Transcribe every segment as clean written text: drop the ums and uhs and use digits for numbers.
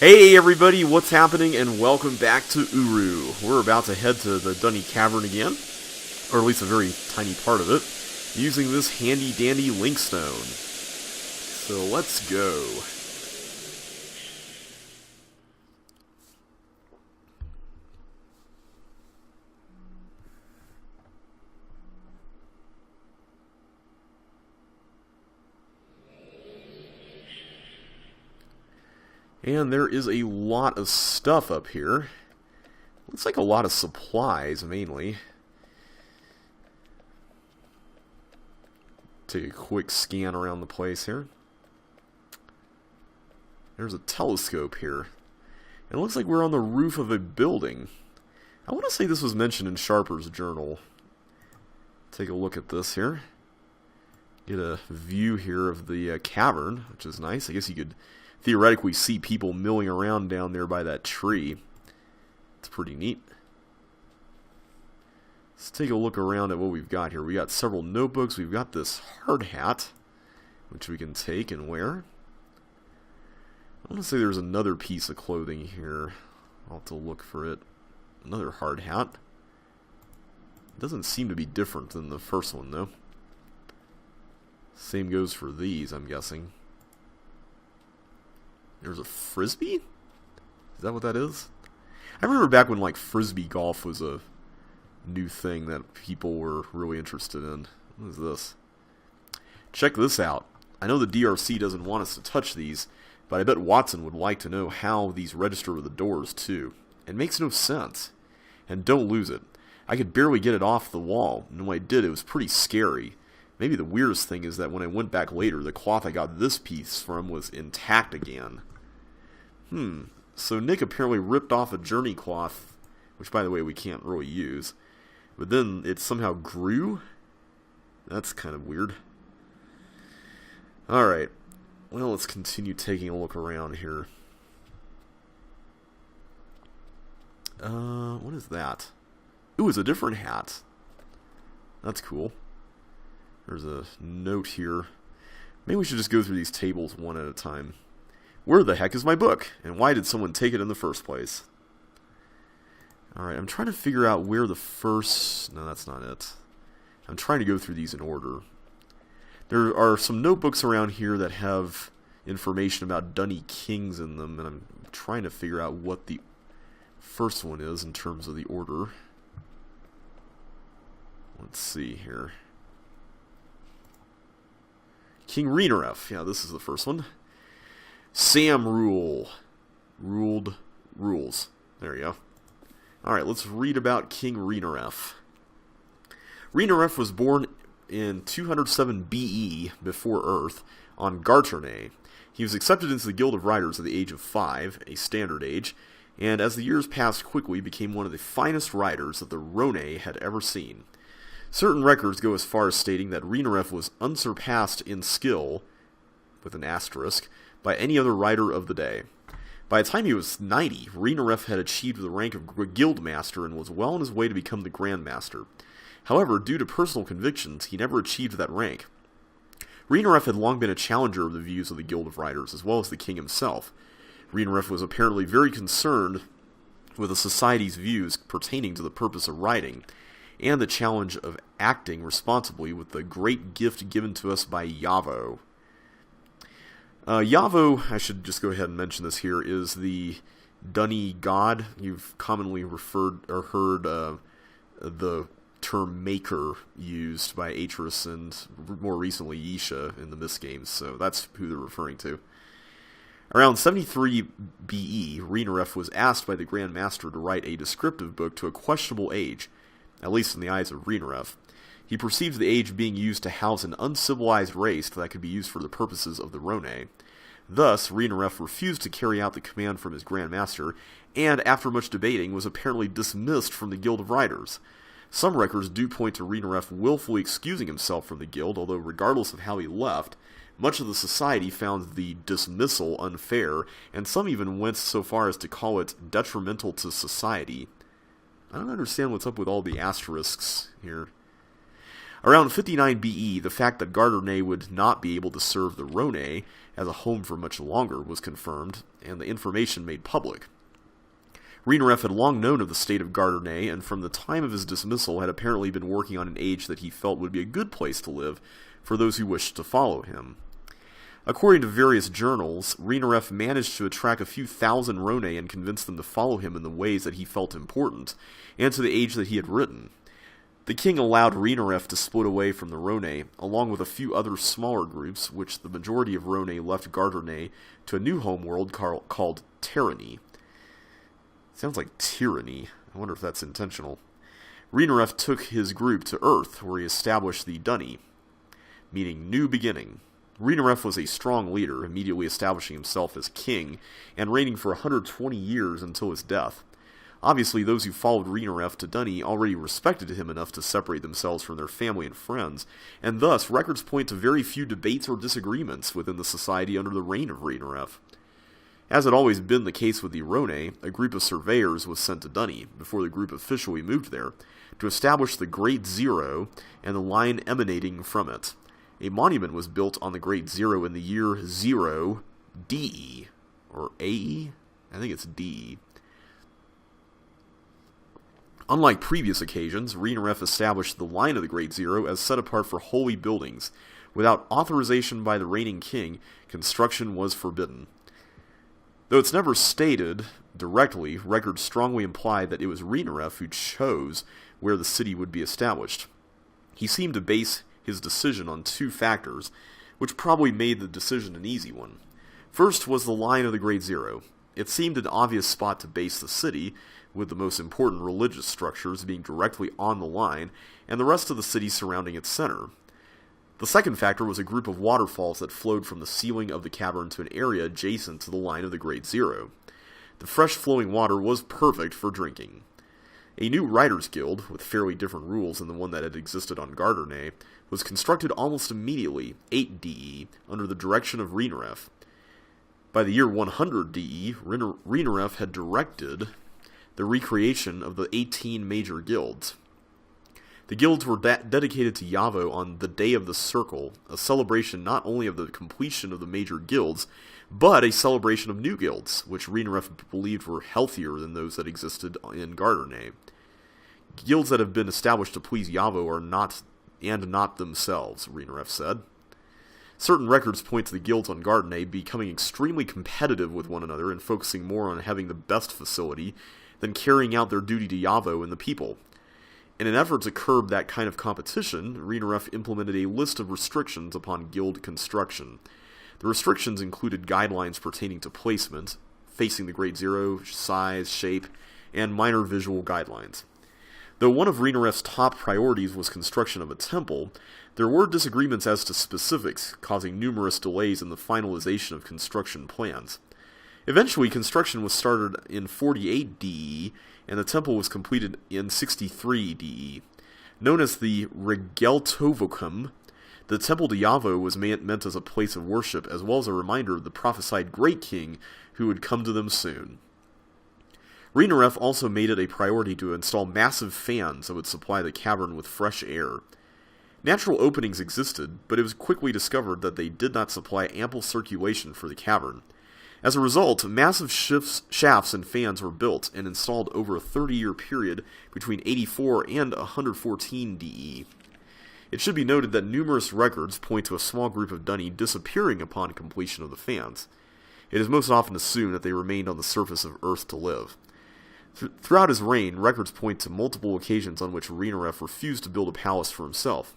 Hey everybody, what's happening, and welcome back to Uru. We're about to head to the Dunny Cavern again, or at least a very tiny part of it, using this handy dandy linkstone. So let's go. And there is a lot of stuff up here. Looks like a lot of supplies, mainly. Take a quick scan around the place here. There's a telescope here. It looks like we're on the roof of a building. I want to say this was mentioned in Sharper's journal. Take a look at this here. Get a view here of the cavern, which is nice. I guess you could theoretically see people milling around down there by that tree. It's pretty neat. Let's take a look around at what we've got here. We got several notebooks. We've got this hard hat, which we can take and wear. I want to say there's another piece of clothing here. I'll have to look for it. Another hard hat. It doesn't seem to be different than the first one, though. Same goes for these, I'm guessing. There's a frisbee? Is that what that is? I remember back when, like, frisbee golf was a new thing that people were really interested in. What is this? Check this out. I know the DRC doesn't want us to touch these, but I bet Watson would like to know how these register with the doors, too. It makes no sense. And don't lose it. I could barely get it off the wall, and when I did, it was pretty scary. Maybe the weirdest thing is that when I went back later, the cloth I got this piece from was intact again. So Nick apparently ripped off a journey cloth, which, by the way, we can't really use. But then it somehow grew? That's kind of weird. Alright. Well, let's continue taking a look around here. What is that? Ooh, it's a different hat. That's cool. There's a note here. Maybe we should just go through these tables one at a time. Where the heck is my book? And why did someone take it in the first place? Alright, I'm trying to figure out where the first... No, that's not it. I'm trying to go through these in order. There are some notebooks around here that have information about Dunny kings in them, and I'm trying to figure out what the first one is in terms of the order. Let's see here. King Reenaref. Yeah, this is the first one. Sam Ruled rules. There you go. Alright, let's read about King Reenaref. Reenaref was born in 207 BE before Earth on Garternay. He was accepted into the Guild of Riders at the age of 5, a standard age, and as the years passed quickly became one of the finest riders that the Rhone had ever seen. Certain records go as far as stating that Reenaref was unsurpassed in skill, with an asterisk, by any other rider of the day. By the time he was 90, Reenaref had achieved the rank of Guildmaster and was well on his way to become the Grandmaster. However, due to personal convictions, he never achieved that rank. Reenaref had long been a challenger of the views of the Guild of Riders, as well as the king himself. Reenaref was apparently very concerned with the society's views pertaining to the purpose of riding, and the challenge of acting responsibly with the great gift given to us by Yavo. Yavo, I should just go ahead and mention this here, is the Dunny god. You've commonly referred or heard the term Maker used by Ae'gura and more recently Yisha in the Mist games, so that's who they're referring to. Around 73 BE, Reenaref was asked by the Grand Master to write a descriptive book to a questionable age, at least in the eyes of Reenaref. He perceived the age being used to house an uncivilized race that could be used for the purposes of the Rhone. Thus, Reenaref refused to carry out the command from his Grand Master, and after much debating was apparently dismissed from the Guild of Riders. Some records do point to Reenaref willfully excusing himself from the guild, although regardless of how he left, much of the society found the dismissal unfair, and some even went so far as to call it detrimental to society. I don't understand what's up with all the asterisks here. Around 59 BE, the fact that Gardernay would not be able to serve the Rhone as a home for much longer was confirmed, and the information made public. Rhinoref had long known of the state of Gardernay, and from the time of his dismissal had apparently been working on an age that he felt would be a good place to live for those who wished to follow him. According to various journals, Rhinoref managed to attract a few thousand Rhone and convince them to follow him in the ways that he felt important, and to the age that he had written. The king allowed Rhinoref to split away from the Rhone, along with a few other smaller groups, which the majority of Rhone left Gardernay to a new homeworld called Tyranny. Sounds like tyranny. I wonder if that's intentional. Rhinoref took his group to Earth, where he established the Dunny, meaning new beginning. Rhinoref was a strong leader, immediately establishing himself as king, and reigning for 120 years until his death. Obviously, those who followed Rhinoref to Dunny already respected him enough to separate themselves from their family and friends, and thus records point to very few debates or disagreements within the society under the reign of Rhinoref. As had always been the case with the Rhone, a group of surveyors was sent to Dunny, before the group officially moved there, to establish the Great Zero and the line emanating from it. A monument was built on the Great Zero in the year 0 DE, or AE? I think it's DE. Unlike previous occasions, Rhinoref established the line of the Great Zero as set apart for holy buildings. Without authorization by the reigning king, construction was forbidden. Though it's never stated directly, records strongly imply that it was Rhinoref who chose where the city would be established. He seemed to base his decision on two factors, which probably made the decision an easy one. First was the line of the Great Zero. It seemed an obvious spot to base the city, with the most important religious structures being directly on the line, and the rest of the city surrounding its center. The second factor was a group of waterfalls that flowed from the ceiling of the cavern to an area adjacent to the line of the Great Zero. The fresh flowing water was perfect for drinking. A new Riders' Guild, with fairly different rules than the one that had existed on Gardernay, was constructed almost immediately, 8 DE, under the direction of Rhinoref. By the year 100 DE, Rhinoref had directed the recreation of the 18 major guilds. The guilds were dedicated to Yavo on the Day of the Circle, a celebration not only of the completion of the major guilds, but a celebration of new guilds, which Rhinoref believed were healthier than those that existed in Gardernay. Guilds that have been established to please Yavo are not themselves, Rhinoref said. Certain records point to the guilds on Gardernay becoming extremely competitive with one another and focusing more on having the best facility than carrying out their duty to Yavo and the people. In an effort to curb that kind of competition, Rhinoref implemented a list of restrictions upon guild construction. The restrictions included guidelines pertaining to placement, facing the Great Zero, size, shape, and minor visual guidelines. Though one of Rhinoref's top priorities was construction of a temple, there were disagreements as to specifics, causing numerous delays in the finalization of construction plans. Eventually, construction was started in 48 DE, and the temple was completed in 63 DE. Known as the Regeltovocum, the temple to Yavo was meant as a place of worship, as well as a reminder of the prophesied great king who would come to them soon. Rhinoref also made it a priority to install massive fans that would supply the cavern with fresh air. Natural openings existed, but it was quickly discovered that they did not supply ample circulation for the cavern. As a result, massive shafts and fans were built and installed over a 30-year period between 84 and 114 DE. It should be noted that numerous records point to a small group of Dunny disappearing upon completion of the fans. It is most often assumed that they remained on the surface of Earth to live. Throughout his reign, records point to multiple occasions on which Rhinoref refused to build a palace for himself.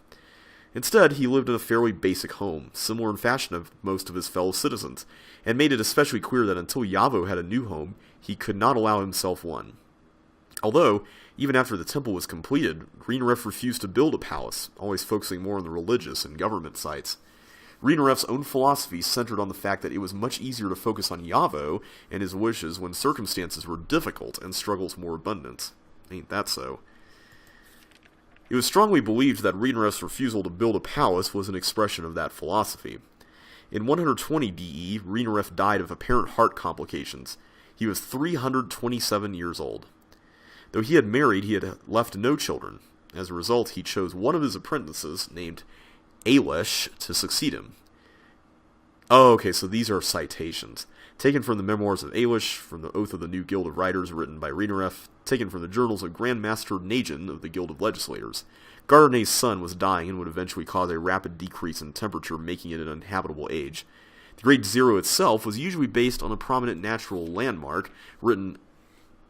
Instead, he lived in a fairly basic home, similar in fashion of most of his fellow citizens, and made it especially clear that until Yavo had a new home, he could not allow himself one. Although, even after the temple was completed, Rhinoref refused to build a palace, always focusing more on the religious and government sites. Rhinoref's own philosophy centered on the fact that it was much easier to focus on Yavo and his wishes when circumstances were difficult and struggles more abundant. Ain't that so? It was strongly believed that Rhinoref's refusal to build a palace was an expression of that philosophy. In 120 DE, Rhinoref died of apparent heart complications. He was 327 years old. Though he had married, he had left no children. As a result, he chose one of his apprentices, named Ae'gura, to succeed him. Oh, okay, so these are citations. Taken from the memoirs of Ae'gura, from the Oath of the New Guild of Writers written by Rhinoref, taken from the journals of Grand Master Nagin of the Guild of Legislators. Gardernay's sun was dying and would eventually cause a rapid decrease in temperature, making it an uninhabitable age. The Great Zero itself was usually based on a prominent natural landmark written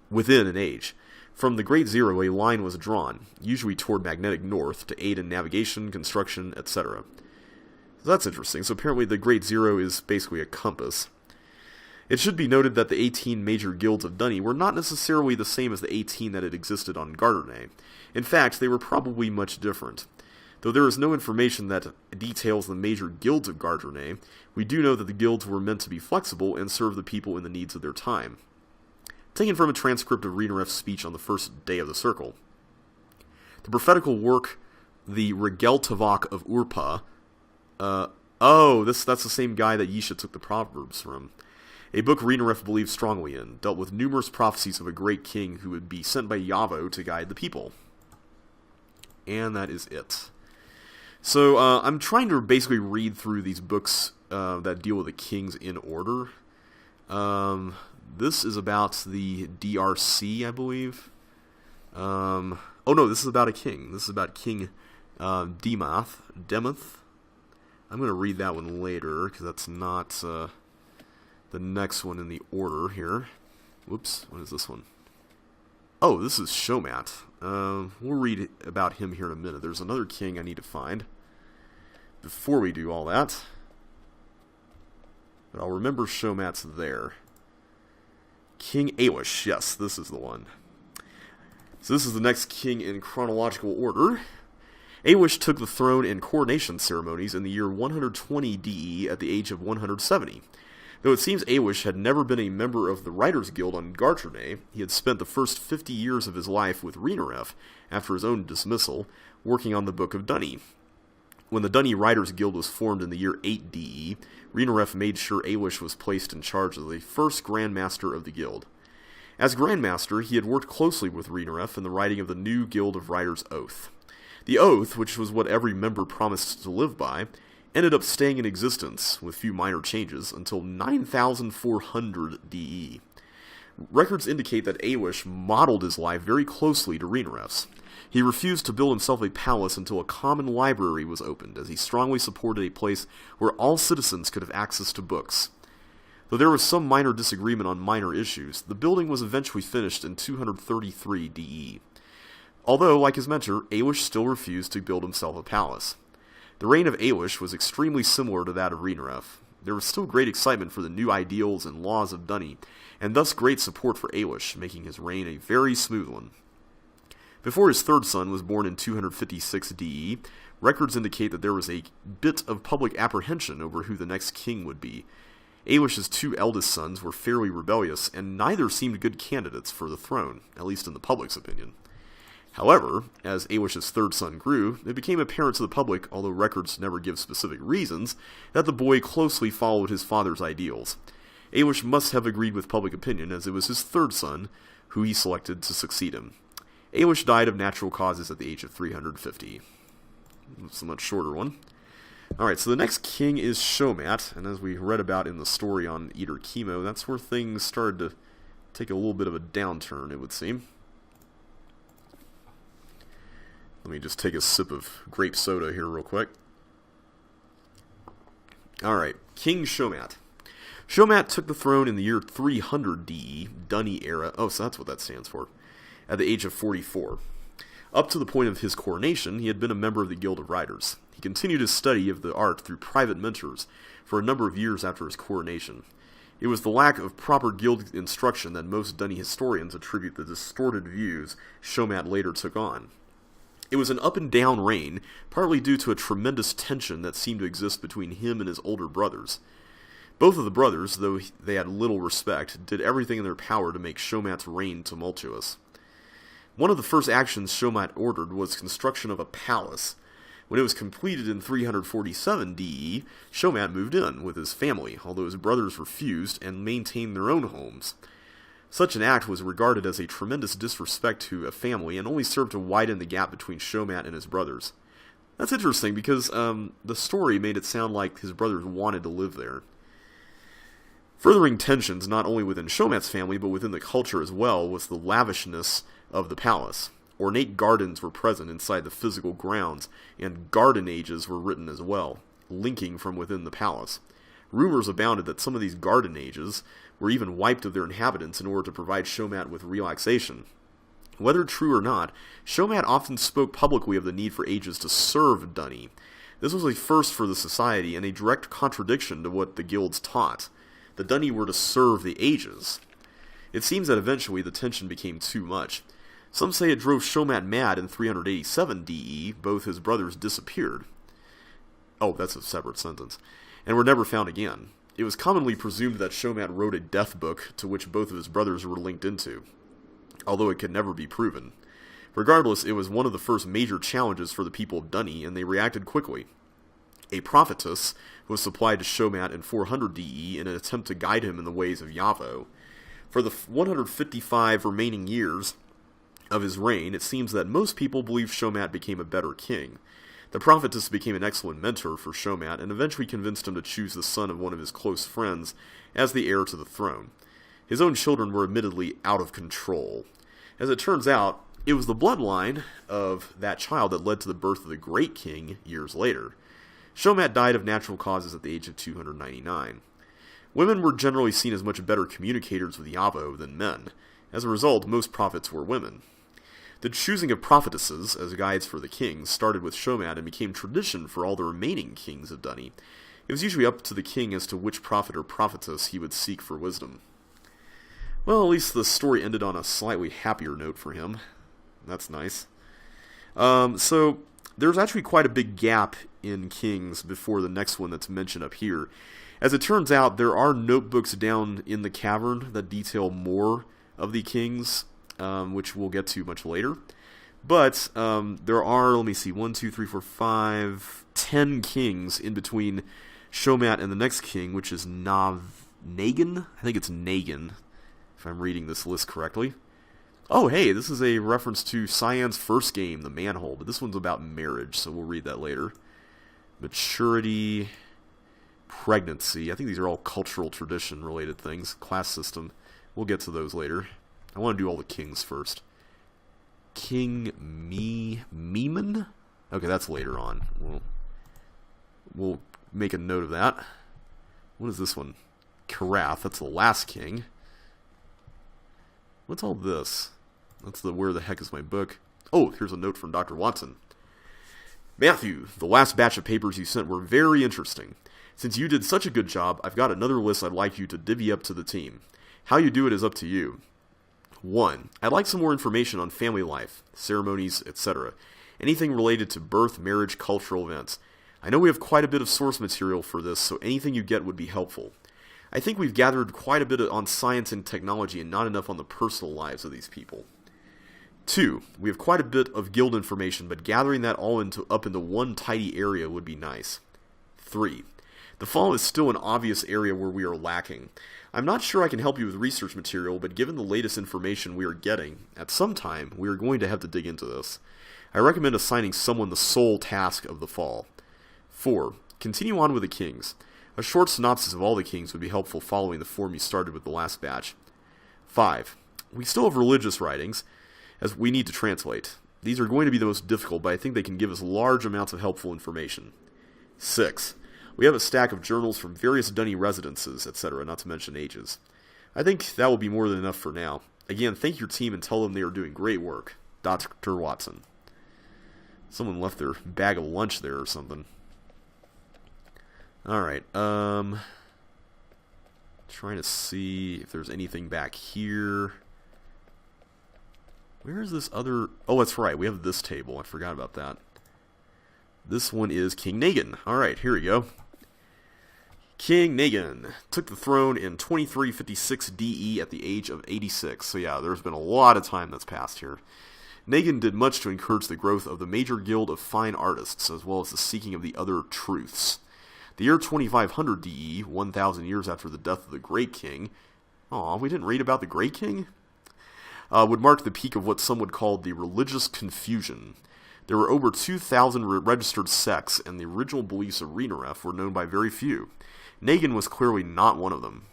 within an age. From the Great Zero, a line was drawn, usually toward magnetic north, to aid in navigation, construction, etc. So that's interesting. So apparently the Great Zero is basically a compass. It should be noted that the 18 major guilds of Dunny were not necessarily the same as the 18 that had existed on Gardernay. In fact, they were probably much different. Though there is no information that details the major guilds of Gardernay, we do know that the guilds were meant to be flexible and serve the people in the needs of their time. Taken from a transcript of Rhinoref's speech on the first day of the circle. The prophetical work, the Regeltavok of Urpa, that's the same guy that Yisha took the Proverbs from. A book Rhinoref believed strongly in, dealt with numerous prophecies of a great king who would be sent by Yavo to guide the people. And that is it. So, I'm trying to basically read through these books that deal with the kings in order. This is about the DRC, I believe. Oh no, this is about a king. This is about King Demoth. I'm going to read that one later, because that's not the next one in the order here. Whoops, what is this one? Oh, this is Shomat. We'll read about him here in a minute. There's another king I need to find before we do all that. But I'll remember Shomat's there. King Ae'gura, yes, this is the one. So this is the next king in chronological order. Ae'gura took the throne in coronation ceremonies in the year 120 DE at the age of 170. Though it seems Ae'gura had never been a member of the Writers' Guild on Garternay, he had spent the first 50 years of his life with Rhinoref, after his own dismissal, working on the Book of Dunny. When the Dunny Writers' Guild was formed in the year 8 DE, Rhinoref made sure Ae'gura was placed in charge of the first Grand Master of the Guild. As Grand Master, he had worked closely with Rhinoref in the writing of the new Guild of Writers' Oath. The Oath, which was what every member promised to live by, ended up staying in existence, with few minor changes, until 9400 DE. Records indicate that Ae'gura modeled his life very closely to Rhinoref's. He refused to build himself a palace until a common library was opened, as he strongly supported a place where all citizens could have access to books. Though there was some minor disagreement on minor issues, the building was eventually finished in 233 DE. Although, like his mentor, Ae'gura still refused to build himself a palace. The reign of Ae'gura was extremely similar to that of Rhinoref. There was still great excitement for the new ideals and laws of Dunny, and thus great support for Ae'gura, making his reign a very smooth one. Before his third son was born in 256 DE, records indicate that there was a bit of public apprehension over who the next king would be. Ae'gura's two eldest sons were fairly rebellious, and neither seemed good candidates for the throne, at least in the public's opinion. However, as Ae'gura's third son grew, it became apparent to the public, although records never give specific reasons, that the boy closely followed his father's ideals. Ae'gura must have agreed with public opinion, as it was his third son who he selected to succeed him. Ae'gura died of natural causes at the age of 350. It's a much shorter one. Alright, so the next king is Shomat, and as we read about in the story on Eater Chemo, that's where things started to take a little bit of a downturn, it would seem. Let me just take a sip of grape soda here real quick. Alright, King Shomat. Shomat took the throne in the year 300 DE, Dunny era, oh, so that's what that stands for, at the age of 44. Up to the point of his coronation, he had been a member of the Guild of Writers. He continued his study of the art through private mentors for a number of years after his coronation. It was the lack of proper guild instruction that most Dunny historians attribute the distorted views Shomat later took on. It was an up-and-down reign, partly due to a tremendous tension that seemed to exist between him and his older brothers. Both of the brothers, though they had little respect, did everything in their power to make Shomat's reign tumultuous. One of the first actions Shomat ordered was construction of a palace. When it was completed in 347 DE, Shomat moved in with his family, although his brothers refused and maintained their own homes. Such an act was regarded as a tremendous disrespect to a family and only served to widen the gap between Shomat and his brothers. That's interesting because the story made it sound like his brothers wanted to live there. Furthering tensions not only within Shomat's family but within the culture as well was the lavishness of the palace. Ornate gardens were present inside the physical grounds, and garden ages were written as well, linking from within the palace. Rumors abounded that some of these garden ages were even wiped of their inhabitants in order to provide Shomat with relaxation. Whether true or not, Shomat often spoke publicly of the need for ages to serve Dunny. This was a first for the society and a direct contradiction to what the guilds taught. The Dunny were to serve the ages. It seems that eventually the tension became too much. Some say it drove Shomat mad in 387 DE, both his brothers disappeared. Oh, that's a separate sentence. And were never found again. It was commonly presumed that Shomat wrote a death book to which both of his brothers were linked into, although it could never be proven. Regardless, it was one of the first major challenges for the people of Dunny, and they reacted quickly. A prophetess was supplied to Shomat in 400 DE in an attempt to guide him in the ways of Yavo. For the 155 remaining years of his reign, it seems that most people believe Shomat became a better king. The prophetess became an excellent mentor for Shomat and eventually convinced him to choose the son of one of his close friends as the heir to the throne. His own children were admittedly out of control. As it turns out, it was the bloodline of that child that led to the birth of the Great King years later. Shomat died of natural causes at the age of 299. Women were generally seen as much better communicators with Yavo than men. As a result, most prophets were women. The choosing of prophetesses as guides for the kings started with Shomat and became tradition for all the remaining kings of Dunny. It was usually up to the king as to which prophet or prophetess he would seek for wisdom. Well, at least the story ended on a slightly happier note for him. That's nice. So, there's actually quite a big gap in kings before the next one that's mentioned up here. As it turns out, there are notebooks down in the cavern that detail more of the kings, which we'll get to much later. But there are, let me see, 1, 2, 3, 4, 5, 10 kings in between Shomat and the next king, which is Nagan? I think it's Nagan, if I'm reading this list correctly. Oh, hey, this is a reference to Cyan's first game, The Manhole, but this one's about marriage, so we'll read that later. Maturity, pregnancy, I think these are all cultural tradition-related things. Class system, we'll get to those later. I want to do all the kings first. King Meeman? Okay, that's later on. We'll make a note of that. What is this one? Karath, that's the last king. What's all this? That's the where the heck is my book? Oh, here's a note from Dr. Watson. Matthew, the last batch of papers you sent were very interesting. Since you did such a good job, I've got another list I'd like you to divvy up to the team. How you do it is up to you. 1. I'd like some more information on family life, ceremonies, etc. Anything related to birth, marriage, cultural events. I know we have quite a bit of source material for this, so anything you get would be helpful. I think we've gathered quite a bit on science and technology and not enough on the personal lives of these people. 2. We have quite a bit of guild information, but gathering that all up into one tidy area would be nice. 3. The fall is still an obvious area where we are lacking. I'm not sure I can help you with research material, but given the latest information we are getting, at some time we are going to have to dig into this. I recommend assigning someone the sole task of the fall. 4. Continue on with the kings. A short synopsis of all the kings would be helpful following the form you started with the last batch. 5. We still have religious writings, as we need to translate. These are going to be the most difficult, but I think they can give us large amounts of helpful information. 6. We have a stack of journals from various Dunny residences, etc., not to mention ages. I think that will be more than enough for now. Again, thank your team and tell them they are doing great work. Dr. Watson. Someone left their bag of lunch there or something. Alright, trying to see if there's anything back here. Where is this other... Oh, that's right, we have this table. I forgot about that. This one is King Nagan. Alright, here we go. King Nagan took the throne in 2356 DE at the age of 86. So yeah, there's been a lot of time that's passed here. Nagan did much to encourage the growth of the major guild of fine artists, as well as the seeking of the other truths. The year 2500 DE, 1,000 years after the death of the Great King, Aw, we didn't read about the Great King? Would mark the peak of what some would call the religious confusion. There were over 2,000 registered sects, and the original beliefs of Rhinaref were known by very few. Negan was clearly not one of them.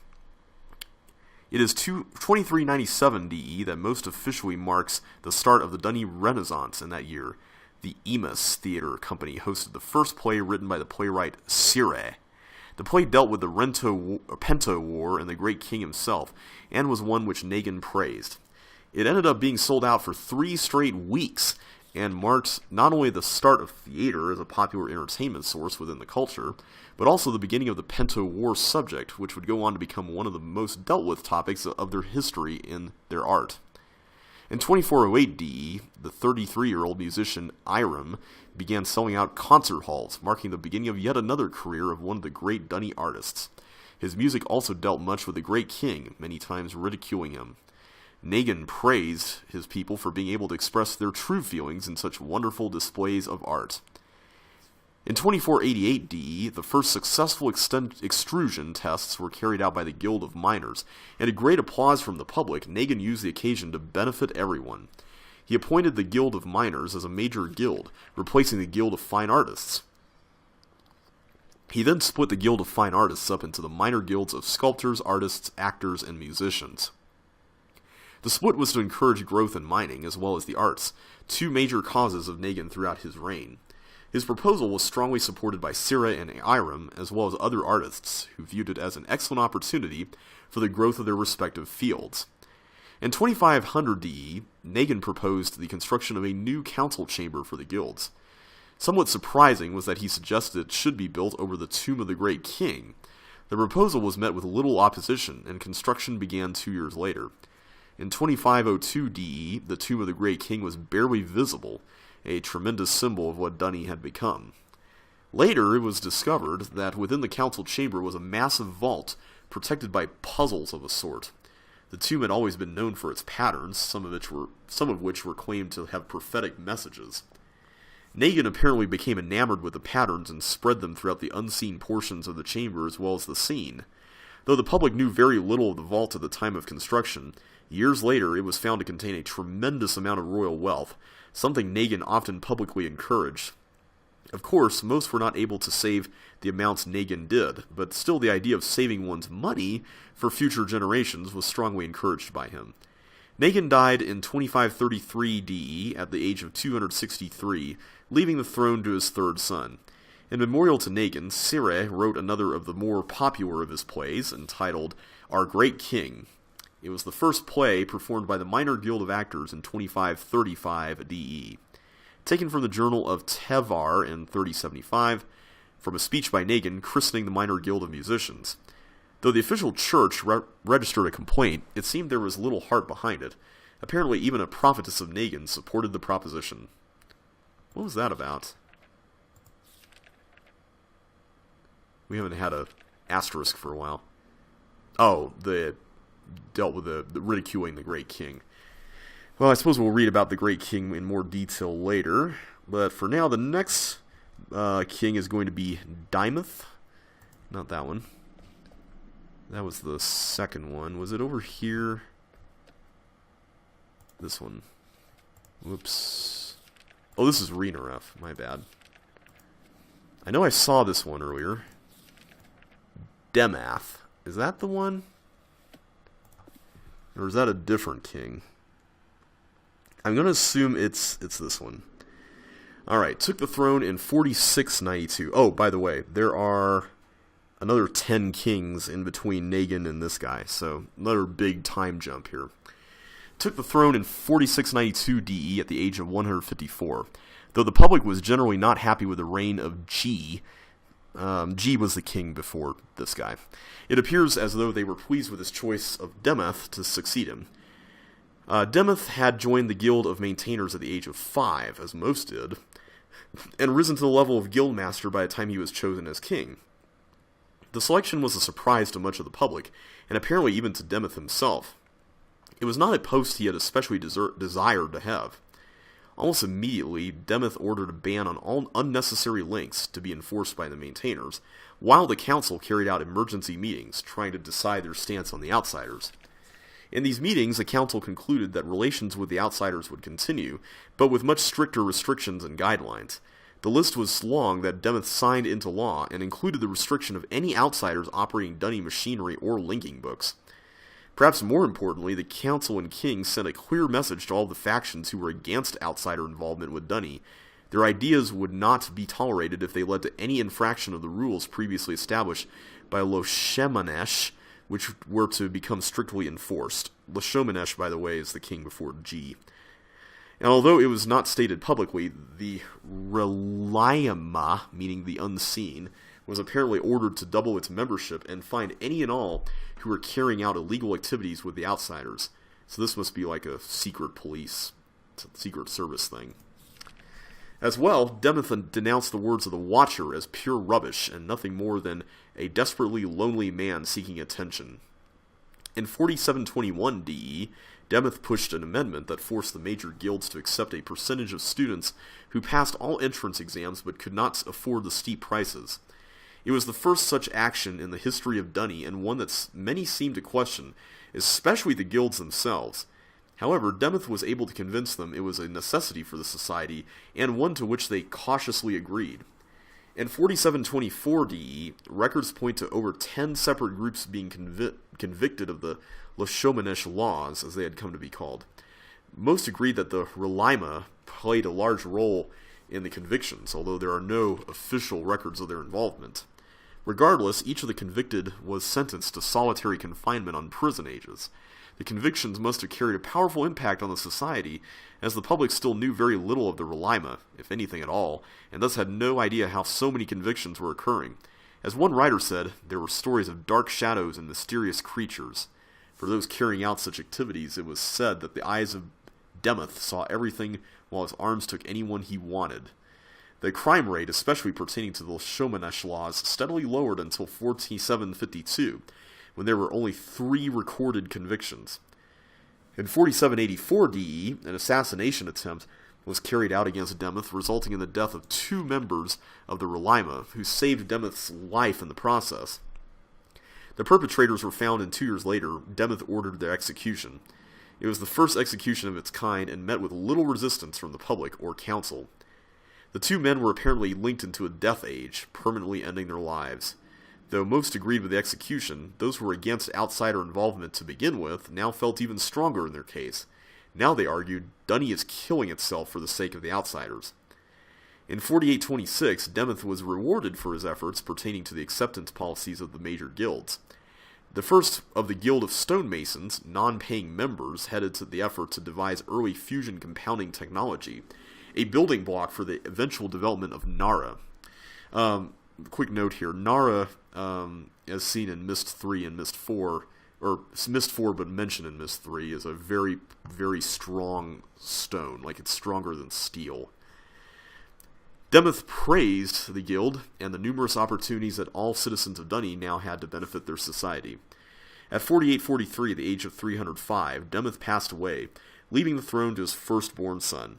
It is 2397 DE that most officially marks the start of the Dunny Renaissance in that year. The Emus Theater Company hosted the first play written by the playwright Sire. The play dealt with the Pento War and the Great King himself, and was one which Negan praised. It ended up being sold out for 3 straight weeks, and marked not only the start of theater as a popular entertainment source within the culture, but also the beginning of the Pento War subject, which would go on to become one of the most dealt with topics of their history in their art. In 2408 DE, the 33-year-old musician Ae'gura began selling out concert halls, marking the beginning of yet another career of one of the great Dunny artists. His music also dealt much with the Great King, many times ridiculing him. Negan praised his people for being able to express their true feelings in such wonderful displays of art. In 2488 DE, the first successful extrusion tests were carried out by the Guild of Miners, and to great applause from the public, Negan used the occasion to benefit everyone. He appointed the Guild of Miners as a major guild, replacing the Guild of Fine Artists. He then split the Guild of Fine Artists up into the minor guilds of sculptors, artists, actors, and musicians. The split was to encourage growth in mining as well as the arts, 2 major causes of Negan throughout his reign. His proposal was strongly supported by Sire and Ae'gura, as well as other artists, who viewed it as an excellent opportunity for the growth of their respective fields. In 2500 DE, Negan proposed the construction of a new council chamber for the guilds. Somewhat surprising was that he suggested it should be built over the tomb of the Great King. The proposal was met with little opposition, and construction began 2 years later. In 2502 DE, the tomb of the Great King was barely visible, a tremendous symbol of what Dunny had become. Later, it was discovered that within the council chamber was a massive vault protected by puzzles of a sort. The tomb had always been known for its patterns, some of which were claimed to have prophetic messages. Negan apparently became enamored with the patterns and spread them throughout the unseen portions of the chamber as well as the scene. Though the public knew very little of the vault at the time of construction, years later it was found to contain a tremendous amount of royal wealth, something Negan often publicly encouraged. Of course, most were not able to save the amounts Negan did, but still the idea of saving one's money for future generations was strongly encouraged by him. Negan died in 2533 DE at the age of 263, leaving the throne to his 3rd son. In memorial to Negan, Sire wrote another of the more popular of his plays, entitled Our Great King. It was the first play performed by the Minor Guild of Actors in 2535 DE. Taken from the Journal of Tevar in 3075, from a speech by Negan christening the Minor Guild of Musicians. Though the official church registered a complaint, it seemed there was little heart behind it. Apparently even a prophetess of Negan supported the proposition. What was that about? We haven't had a asterisk for a while. Oh, dealt with the ridiculing the Great King. Well, I suppose we'll read about the Great King in more detail later, but for now, the next king is going to be Dymoth. Not that one. That was the second one. Was it over here? This one. Whoops. Oh, this is Rhinaref. My bad. I know I saw this one earlier. Demath. Is that the one? Or is that a different king? I'm going to assume it's this one. Alright, took the throne in 4692. Oh, by the way, there are another 10 kings in between Negan and this guy, so another big time jump here. Took the throne in 4692 DE at the age of 154. Though the public was generally not happy with the reign of G was the king before this guy. It appears as though they were pleased with his choice of Demath to succeed him. Demath had joined the Guild of Maintainers at the age of 5, as most did, and risen to the level of guildmaster by the time he was chosen as king. The selection was a surprise to much of the public, and apparently even to Demath himself. It was not a post he had especially desired to have. Almost immediately, Demath ordered a ban on all unnecessary links to be enforced by the maintainers, while the council carried out emergency meetings trying to decide their stance on the outsiders. In these meetings, the council concluded that relations with the outsiders would continue, but with much stricter restrictions and guidelines. The list was long that Demeth signed into law and included the restriction of any outsiders operating Dunny machinery or linking books. Perhaps more importantly, the council and king sent a clear message to all the factions who were against outsider involvement with Dunny. Their ideas would not be tolerated if they led to any infraction of the rules previously established by Loshemanesh, which were to become strictly enforced. Loshemanesh, by the way, is the king before G. And although it was not stated publicly, the Relayama, meaning the unseen, was apparently ordered to double its membership and find any and all who were carrying out illegal activities with the outsiders. So this must be like a secret police, secret service thing. As well, Demeth denounced the words of the Watcher as pure rubbish and nothing more than a desperately lonely man seeking attention. In 4721 DE, Demeth pushed an amendment that forced the major guilds to accept a percentage of students who passed all entrance exams but could not afford the steep prices. It was the first such action in the history of Dunny, and one that many seemed to question, especially the guilds themselves. However, Demeth was able to convince them it was a necessity for the society, and one to which they cautiously agreed. In 4724 DE, records point to over 10 separate groups being convicted of the Loshemanesh laws, as they had come to be called. Most agreed that the Relayama played a large role in the convictions, although there are no official records of their involvement. Regardless, each of the convicted was sentenced to solitary confinement on prison ages. The convictions must have carried a powerful impact on the society, as the public still knew very little of the Relayama, if anything at all, and thus had no idea how so many convictions were occurring. As one writer said, there were stories of dark shadows and mysterious creatures. For those carrying out such activities, it was said that the eyes of Demeth saw everything while his arms took anyone he wanted. The crime rate, especially pertaining to the Loshemanesh laws, steadily lowered until 4752, when there were only 3 recorded convictions. In 4784 DE, an assassination attempt was carried out against Demeth, resulting in the death of 2 members of the Relayama, who saved Demeth's life in the process. The perpetrators were found, and 2 years later, Demeth ordered their execution. It was the first execution of its kind and met with little resistance from the public or council. The 2 men were apparently linked into a death age, permanently ending their lives. Though most agreed with the execution, those who were against outsider involvement to begin with now felt even stronger in their case. Now, they argued, Dunny is killing itself for the sake of the outsiders. In 4826, Demeth was rewarded for his efforts pertaining to the acceptance policies of the major guilds. The first of the Guild of Stonemasons, non-paying members, headed to the effort to devise early fusion compounding technology, a building block for the eventual development of Nara. Quick note here, Nara, as seen in Mist 3 and Mist 4, or Mist 4 but mentioned in Mist 3, is a very, very strong stone, like it's stronger than steel. Demeth praised the guild and the numerous opportunities that all citizens of Dunny now had to benefit their society. At 4843, the age of 305, Demeth passed away, leaving the throne to his firstborn son.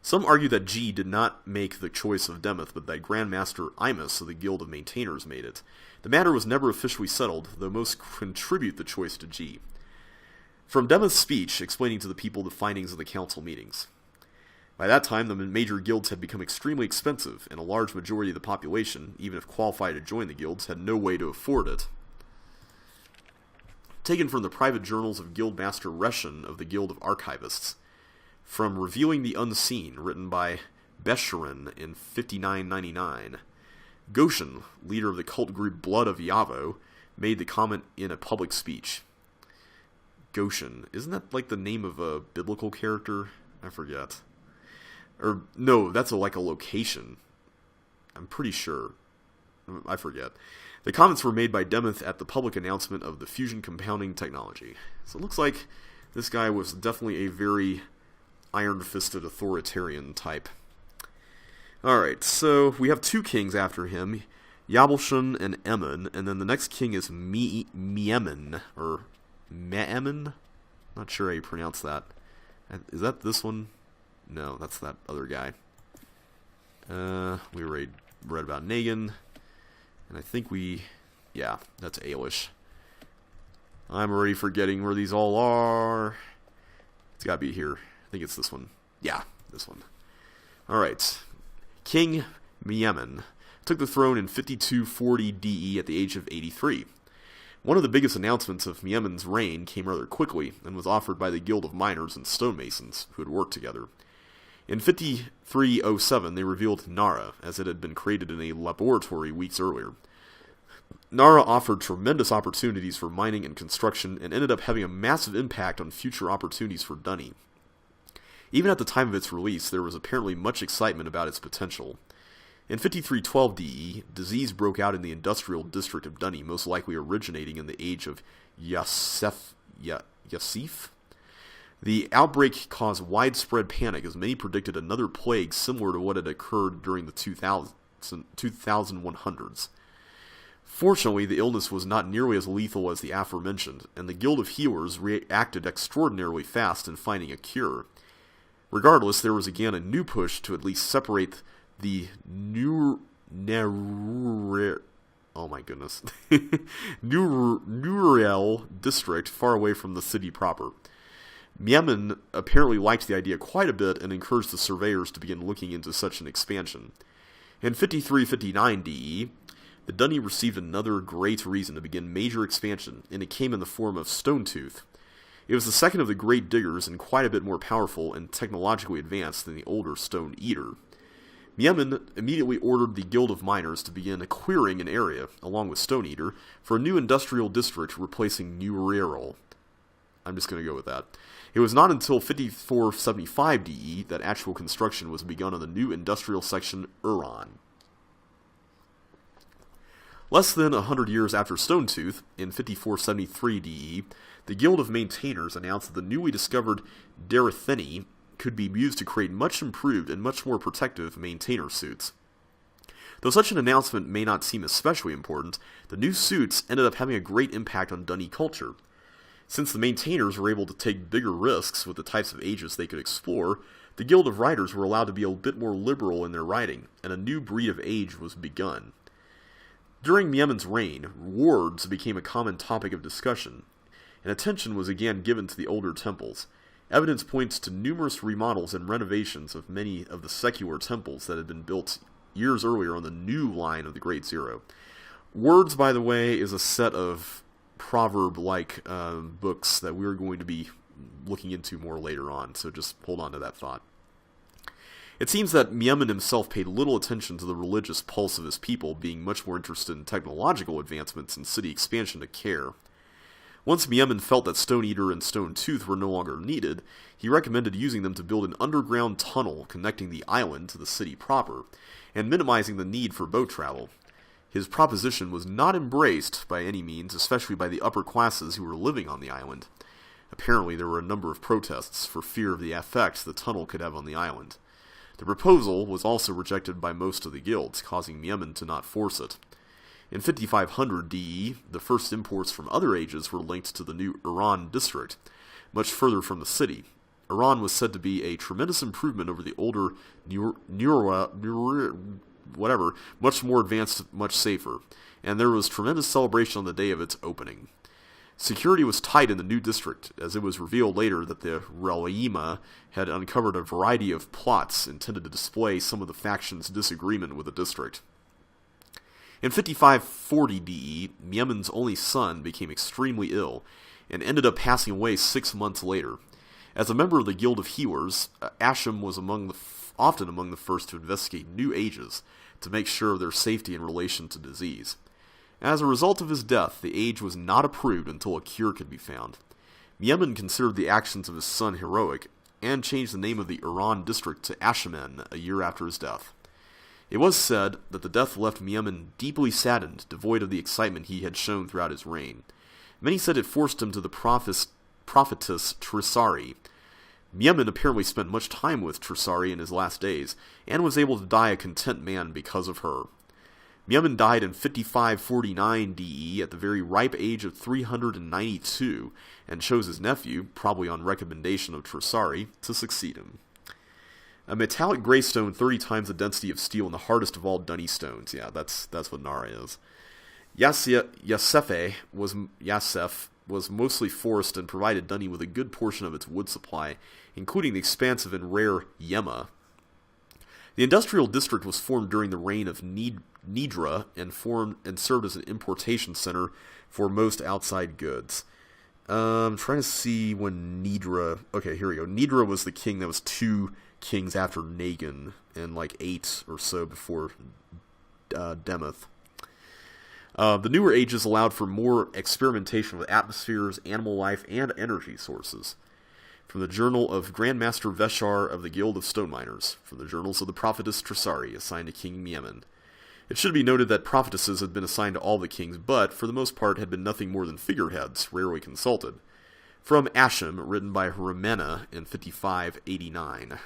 Some argue that G did not make the choice of Demeth, but that Grandmaster Imus of the Guild of Maintainers made it. The matter was never officially settled, though most contribute the choice to G. From Demeth's speech, explaining to the people the findings of the council meetings. By that time, the major guilds had become extremely expensive, and a large majority of the population, even if qualified to join the guilds, had no way to afford it. Taken from the private journals of Guildmaster Reshan of the Guild of Archivists. From Reviewing the Unseen, written by Besharin in 5999. Goshen, leader of the cult group Blood of Yavo, made the comment in a public speech. Goshen, isn't that like the name of a biblical character? I forget. Or, no, that's like a location. I'm pretty sure. I forget. The comments were made by Demeth at the public announcement of the fusion compounding technology. So it looks like this guy was definitely a very iron-fisted authoritarian type. Alright, so we have 2 kings after him, Yabulshun and Emun, and then the next king is Me'emun, or Me'emun? Not sure how you pronounce that. Is that this one? No, that's that other guy. We already read about Negan. And I think yeah, that's Aelish. I'm already forgetting where these all are. It's got to be here. I think it's this one. Yeah, this one. Alright. King Myemen took the throne in 5240 DE at the age of 83. One of the biggest announcements of Myemen's reign came rather quickly and was offered by the Guild of Miners and Stonemasons, who had worked together. In 5307, they revealed Nara, as it had been created in a laboratory weeks earlier. Nara offered tremendous opportunities for mining and construction and ended up having a massive impact on future opportunities for Dunny. Even at the time of its release, there was apparently much excitement about its potential. In 5312 DE, disease broke out in the industrial district of Dunny, most likely originating in the age of Yasef. The outbreak caused widespread panic, as many predicted another plague similar to what had occurred during the 2100s. Fortunately, the illness was not nearly as lethal as the aforementioned, and the Guild of Healers reacted extraordinarily fast in finding a cure. Regardless, there was again a new push to at least separate the Nuriel district far away from the city proper. Myemen apparently liked the idea quite a bit and encouraged the surveyors to begin looking into such an expansion. In 5359 DE, the Dunny received another great reason to begin major expansion, and it came in the form of Stonetooth. It was the second of the Great Diggers and quite a bit more powerful and technologically advanced than the older Stone Eater. Myemen immediately ordered the Guild of Miners to begin clearing an area, along with Stone Eater, for a new industrial district replacing Nuriel. I'm just going to go with that. It was not until 5475 DE that actual construction was begun on the new industrial section Uran. Less than 100 years after Stonetooth, in 5473 DE, the Guild of Maintainers announced that the newly discovered Daretheni could be used to create much improved and much more protective maintainer suits. Though such an announcement may not seem especially important, the new suits ended up having a great impact on Dunny culture. Since the maintainers were able to take bigger risks with the types of ages they could explore, the Guild of Riders were allowed to be a bit more liberal in their riding, and a new breed of age was begun. During Myemen's reign, wards became a common topic of discussion, and attention was again given to the older temples. Evidence points to numerous remodels and renovations of many of the secular temples that had been built years earlier on the new line of the Great Zero. Words, by the way, is a set of proverb-like books that we're going to be looking into more later on, so just hold on to that thought. It seems that Myemen himself paid little attention to the religious pulse of his people, being much more interested in technological advancements and city expansion to care. Once Myemen felt that Stone Eater and Stone Tooth were no longer needed, he recommended using them to build an underground tunnel connecting the island to the city proper, and minimizing the need for boat travel. His proposition was not embraced by any means, especially by the upper classes who were living on the island. Apparently there were a number of protests for fear of the effect the tunnel could have on the island. The proposal was also rejected by most of the guilds, causing Myemen to not force it. In 5500 DE, the first imports from other ages were linked to the new Uran district, much further from the city. Uran was said to be a tremendous improvement over the older much more advanced, much safer, and there was tremendous celebration on the day of its opening. Security was tight in the new district, as it was revealed later that the Relima had uncovered a variety of plots intended to display some of the factions' disagreement with the district. In 5540 DE, Myemen's only son became extremely ill, and ended up passing away 6 months later. As a member of the Guild of Healers, Asham was often among the first to investigate new ages, to make sure of their safety in relation to disease. As a result of his death, the age was not approved until a cure could be found. Myemen considered the actions of his son heroic, and changed the name of the Uran district to Ashamen a year after his death. It was said that the death left Myemen deeply saddened, devoid of the excitement he had shown throughout his reign. Many said it forced him to the prophetess Trisari. Myemen apparently spent much time with Trisari in his last days, and was able to die a content man because of her. Myemen died in 5549 DE at the very ripe age of 392, and chose his nephew, probably on recommendation of Trisari, to succeed him. A metallic gray stone 30 times the density of steel and the hardest of all Dunny stones. Yeah, that's what Nara is. Yasef was mostly forest and provided Duni with a good portion of its wood supply, including the expansive and rare Yema. The industrial district was formed during the reign of Nidra and served as an importation center for most outside goods. I'm trying to see when Nidra... Okay, here we go. Nidra was the king that was 2 kings after Nagan, and like 8 or so before Demoth. The newer ages allowed for more experimentation with atmospheres, animal life, and energy sources. From the Journal of Grandmaster Veshar of the Guild of Stone Miners. From the Journals of the Prophetess Trisari, assigned to King Miemen. It should be noted that prophetesses had been assigned to all the kings, but, for the most part, had been nothing more than figureheads, rarely consulted. From Asham, written by Ramena in 5589.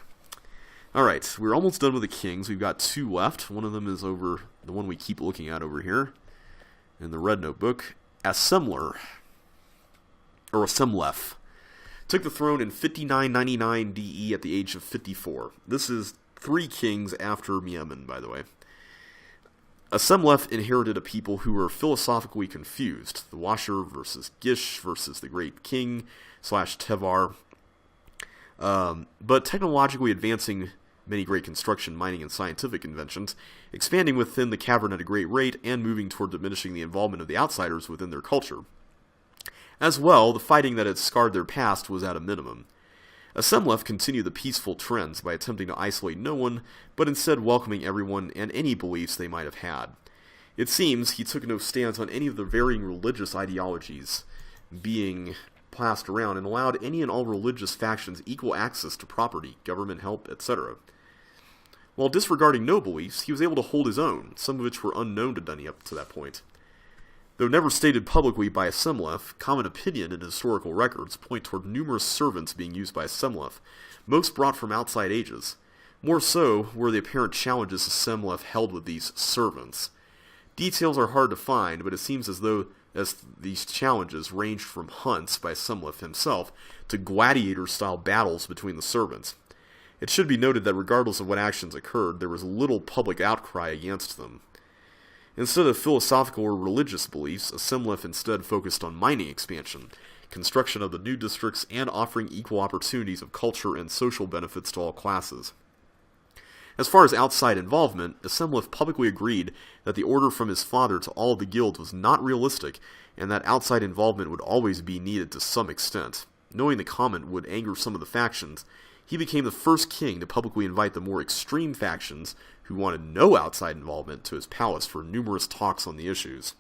Alright, we're almost done with the kings. We've got 2 left. One of them is over, the one we keep looking at over here, in the red notebook. Asemler, or Asemlef, took the throne in 5999 DE at the age of 54. This is 3 kings after Miemen, by the way. Asemlef inherited a people who were philosophically confused. The Washer versus Gish versus the Great King / Tevar. But technologically advancing many great construction, mining, and scientific inventions, expanding within the cavern at a great rate, and moving toward diminishing the involvement of the outsiders within their culture. As well, the fighting that had scarred their past was at a minimum. Asemlef continued the peaceful trends by attempting to isolate no one, but instead welcoming everyone and any beliefs they might have had. It seems he took no stance on any of the varying religious ideologies being passed around and allowed any and all religious factions equal access to property, government help, etc. While disregarding no beliefs, he was able to hold his own, some of which were unknown to Duni up to that point. Though never stated publicly by Asemlef, common opinion and historical records point toward numerous servants being used by Asemlef, most brought from outside ages. More so were the apparent challenges Asemlef held with these servants. Details are hard to find, but it seems as though these challenges ranged from hunts by Asemlef himself to gladiator-style battles between the servants. It should be noted that regardless of what actions occurred, there was little public outcry against them. Instead of philosophical or religious beliefs, Asemlef instead focused on mining expansion, construction of the new districts, and offering equal opportunities of culture and social benefits to all classes. As far as outside involvement, Asemlef publicly agreed that the order from his father to all of the guilds was not realistic, and that outside involvement would always be needed to some extent. Knowing the comment would anger some of the factions, he became the first king to publicly invite the more extreme factions who wanted no outside involvement to his palace for numerous talks on the issues.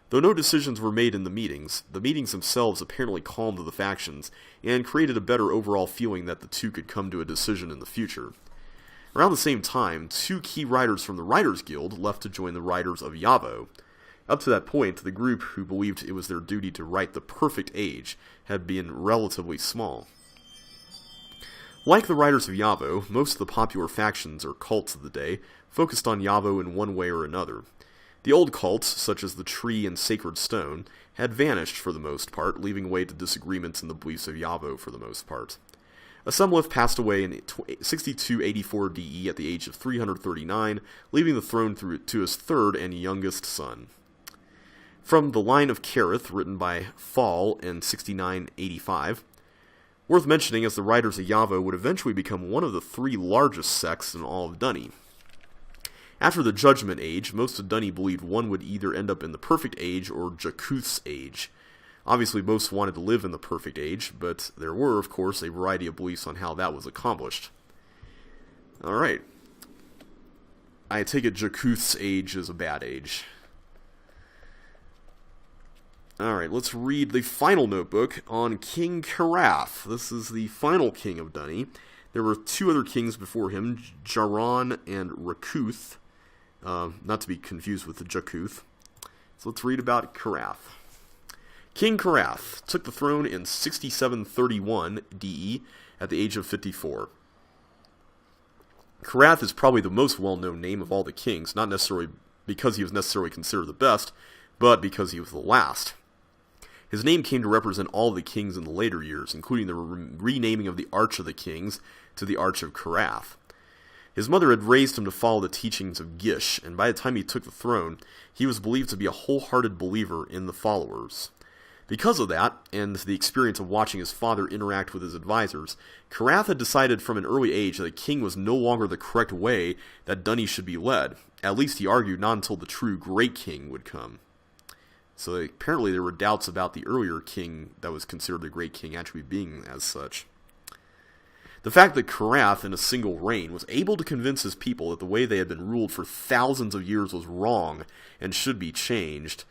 Though no decisions were made in the meetings themselves apparently calmed the factions and created a better overall feeling that the two could come to a decision in the future. Around the same time, 2 key riders from the Riders Guild left to join the Riders of Yavo. Up to that point, the group who believed it was their duty to write the perfect age had been relatively small. Like the Riders of Yavo, most of the popular factions or cults of the day focused on Yavo in one way or another. The old cults, such as the Tree and Sacred Stone, had vanished for the most part, leaving way to disagreements in the beliefs of Yavo for the most part. Asemlef passed away in 6284 DE at the age of 339, leaving the throne to his 3rd and youngest son. From the Line of Kerith, written by Fall in 6985, worth mentioning as the Riders of Yavo would eventually become one of the 3 largest sects in all of Duni. After the Judgment Age, most of Duni believed one would either end up in the Perfect Age or Jakuth's Age. Obviously, most wanted to live in the Perfect Age, but there were, of course, a variety of beliefs on how that was accomplished. Alright. I take it Jakuth's Age is a bad age. Alright, let's read the final notebook on King Karath. This is the final king of Duni. There were 2 other kings before him, Jaron and Rakuth. Not to be confused with the Jakuth. So let's read about Karath. King Karath took the throne in 6731 DE at the age of 54. Karath is probably the most well-known name of all the kings, not necessarily because he was necessarily considered the best, but because he was the last. His name came to represent all the kings in the later years, including the renaming of the Arch of the Kings to the Arch of Karath. His mother had raised him to follow the teachings of Gish, and by the time he took the throne, he was believed to be a wholehearted believer in the followers. Because of that, and the experience of watching his father interact with his advisors, Carath had decided from an early age that a king was no longer the correct way that Dunny should be led. At least he argued not until the true great king would come. So apparently there were doubts about the earlier king that was considered the great king actually being as such. The fact that Carath, in a single reign, was able to convince his people that the way they had been ruled for thousands of years was wrong and should be changed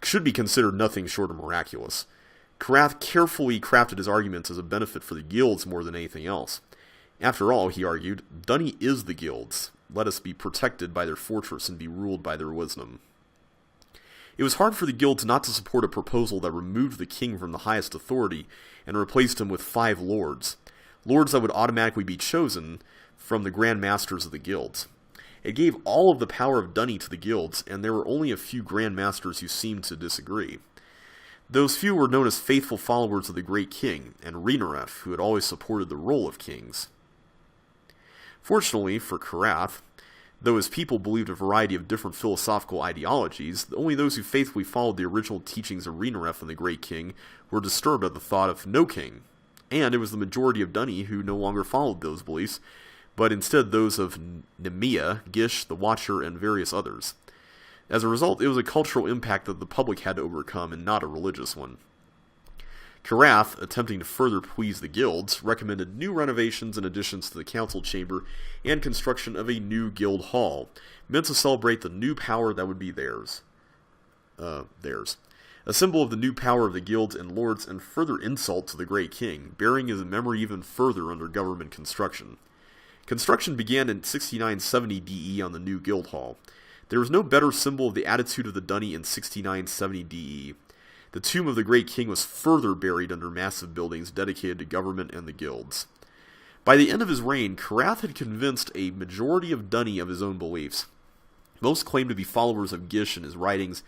should be considered nothing short of miraculous. Carath carefully crafted his arguments as a benefit for the guilds more than anything else. After all, he argued, Dunny is the guilds. Let us be protected by their fortress and be ruled by their wisdom. It was hard for the guilds not to support a proposal that removed the king from the highest authority and replaced him with 5 lords. Lords that would automatically be chosen from the Grand Masters of the guilds. It gave all of the power of Dunny to the guilds, and there were only a few Grand Masters who seemed to disagree. Those few were known as faithful followers of the Great King, and Rhinaref, who had always supported the role of kings. Fortunately for Carath, though his people believed a variety of different philosophical ideologies, only those who faithfully followed the original teachings of Rhinaref and the Great King were disturbed at the thought of no king. And it was the majority of Dunny who no longer followed those beliefs, but instead those of Nemea, Gish, the Watcher, and various others. As a result, it was a cultural impact that the public had to overcome, and not a religious one. Carath, attempting to further please the guilds, recommended new renovations and additions to the council chamber and construction of a new guild hall, meant to celebrate the new power that would be theirs. A symbol of the new power of the guilds and lords, and further insult to the Great King, burying his memory even further under government construction. Construction began in 6970 DE on the new guild hall. There was no better symbol of the attitude of the Dunny in 6970 DE. The tomb of the Great King was further buried under massive buildings dedicated to government and the guilds. By the end of his reign, Carath had convinced a majority of Dunny of his own beliefs. Most claimed to be followers of Gish and his writings,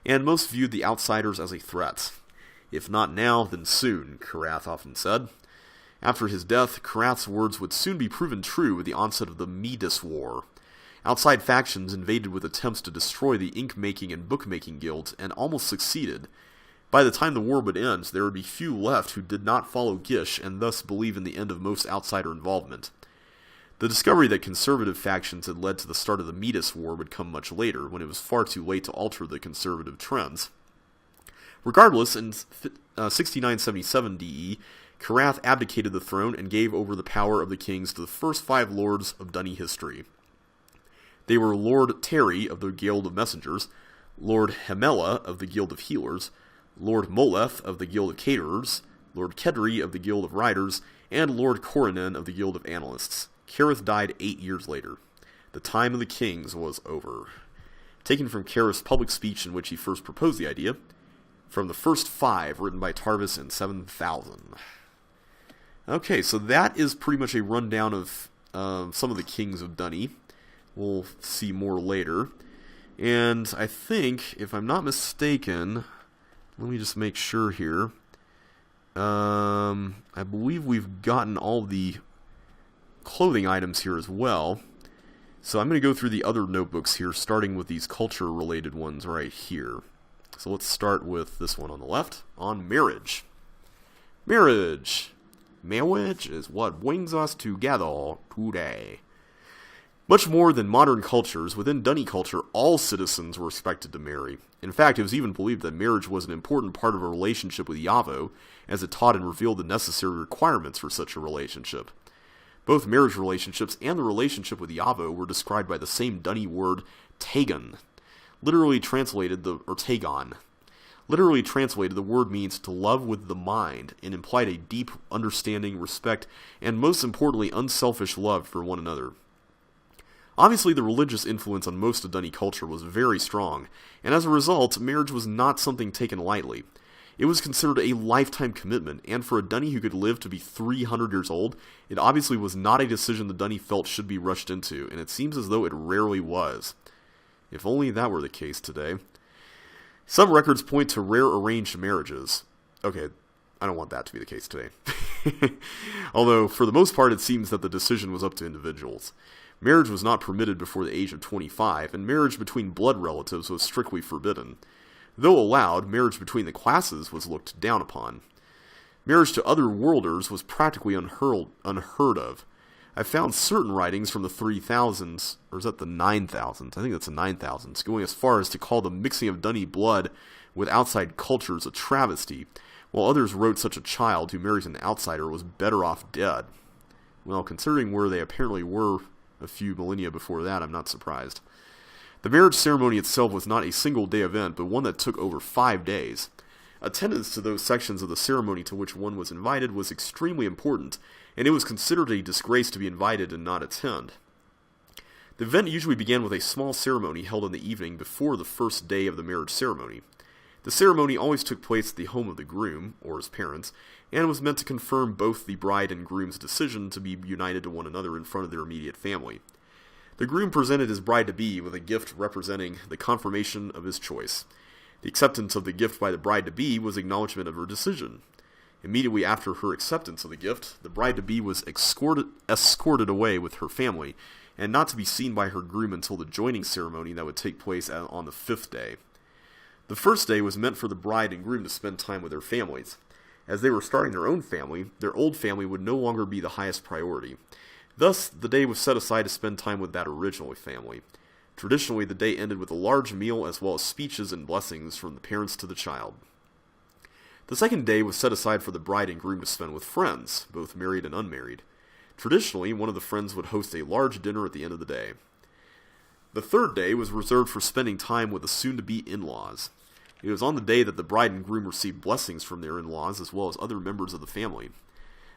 and most viewed the outsiders as a threat. If not now, then soon, Carath often said. After his death, Carath's words would soon be proven true with the onset of the Midas War. Outside factions invaded with attempts to destroy the ink-making and book-making guilds, and almost succeeded. By the time the war would end, there would be few left who did not follow Gish, and thus believe in the end of most outsider involvement. The discovery that conservative factions had led to the start of the Midas War would come much later, when it was far too late to alter the conservative trends. Regardless, in 6977 DE, Carath abdicated the throne and gave over the power of the kings to the first 5 lords of Dunny history. They were Lord Terry of the Guild of Messengers, Lord Hemela of the Guild of Healers, Lord Moleth of the Guild of Caterers, Lord Kedri of the Guild of Riders, and Lord Coronen of the Guild of Analysts. Carath died 8 years later. The time of the kings was over. Taken from Carath's public speech in which he first proposed the idea, from the first 5 written by Tarvis in 7000. Okay, so that is pretty much a rundown of some of the kings of Dunny. We'll see more later. And I think, if I'm not mistaken, let me just make sure here. I believe we've gotten all the clothing items here as well. So I'm going to go through the other notebooks here, starting with these culture-related ones right here. So let's start with this one on the left, on marriage. Marriage! Marriage is what brings us together today. Much more than modern cultures, within Dunny culture, all citizens were expected to marry. In fact, it was even believed that marriage was an important part of a relationship with Yavo, as it taught and revealed the necessary requirements for such a relationship. Both marriage relationships and the relationship with Yavo were described by the same Dunny word, tagon. Tagon. Literally translated, the word means to love with the mind, and implied a deep understanding, respect, and most importantly, unselfish love for one another. Obviously, the religious influence on most of Dunny culture was very strong, and as a result, marriage was not something taken lightly. It was considered a lifetime commitment, and for a Dunny who could live to be 300 years old, it obviously was not a decision the Dunny felt should be rushed into, and it seems as though it rarely was. If only that were the case today. Some records point to rare arranged marriages. Okay, I don't want that to be the case today. Although, for the most part, it seems that the decision was up to individuals. Marriage was not permitted before the age of 25, and marriage between blood relatives was strictly forbidden. Though allowed, marriage between the classes was looked down upon. Marriage to other worlders was practically unheard of. I found certain writings from the 3000s, or is that the 9000s? I think that's the 9000s, going as far as to call the mixing of Dunny blood with outside cultures a travesty, while others wrote such a child who marries an outsider was better off dead. Well, considering where they apparently were a few millennia before that, I'm not surprised. The marriage ceremony itself was not a single-day event, but one that took over 5 days. Attendance to those sections of the ceremony to which one was invited was extremely important, and it was considered a disgrace to be invited and not attend. The event usually began with a small ceremony held in the evening before the first day of the marriage ceremony. The ceremony always took place at the home of the groom, or his parents, and was meant to confirm both the bride and groom's decision to be united to one another in front of their immediate family. The groom presented his bride-to-be with a gift representing the confirmation of his choice. The acceptance of the gift by the bride-to-be was acknowledgement of her decision. Immediately after her acceptance of the gift, the bride-to-be was escorted away with her family, and not to be seen by her groom until the joining ceremony that would take place on the 5th day. The first day was meant for the bride and groom to spend time with their families. As they were starting their own family, their old family would no longer be the highest priority. Thus, the day was set aside to spend time with that original family. Traditionally, the day ended with a large meal as well as speeches and blessings from the parents to the child. The second day was set aside for the bride and groom to spend with friends, both married and unmarried. Traditionally, one of the friends would host a large dinner at the end of the day. The third day was reserved for spending time with the soon-to-be in-laws. It was on the day that the bride and groom received blessings from their in-laws as well as other members of the family.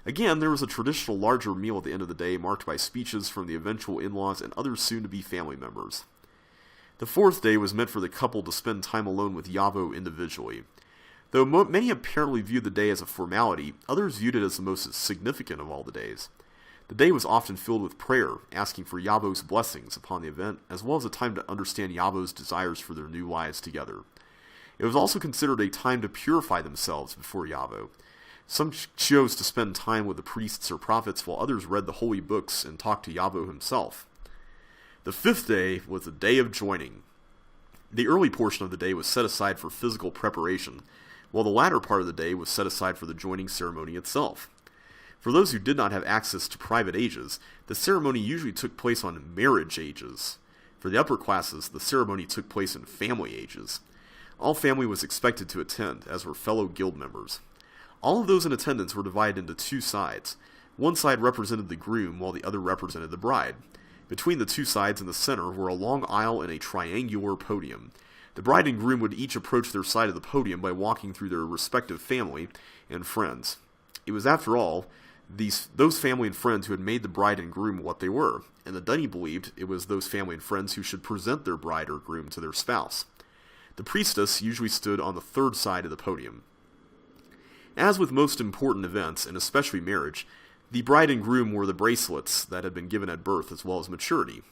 Again, there was a traditional larger meal at the end of the day marked by speeches from the eventual in-laws and other soon-to-be family members. The fourth day was meant for the couple to spend time alone with Yavo individually. Though many apparently viewed the day as a formality, others viewed it as the most significant of all the days. The day was often filled with prayer, asking for Yavo's blessings upon the event, as well as a time to understand Yavo's desires for their new lives together. It was also considered a time to purify themselves before Yavo. Some chose to spend time with the priests or prophets, while others read the holy books and talked to Yavo himself. The fifth day was the day of joining. The early portion of the day was set aside for physical preparation, while the latter part of the day was set aside for the joining ceremony itself. For those who did not have access to private ages, the ceremony usually took place on marriage ages. For the upper classes, the ceremony took place in family ages. All family was expected to attend, as were fellow guild members. All of those in attendance were divided into two sides. One side represented the groom, while the other represented the bride. Between the two sides in the center were a long aisle and a triangular podium. The bride and groom would each approach their side of the podium by walking through their respective family and friends. It was, after all, those family and friends who had made the bride and groom what they were, and the Dunny believed it was those family and friends who should present their bride or groom to their spouse. The priestess usually stood on the third side of the podium. As with most important events, and especially marriage, the bride and groom wore the bracelets that had been given at birth as well as maturity.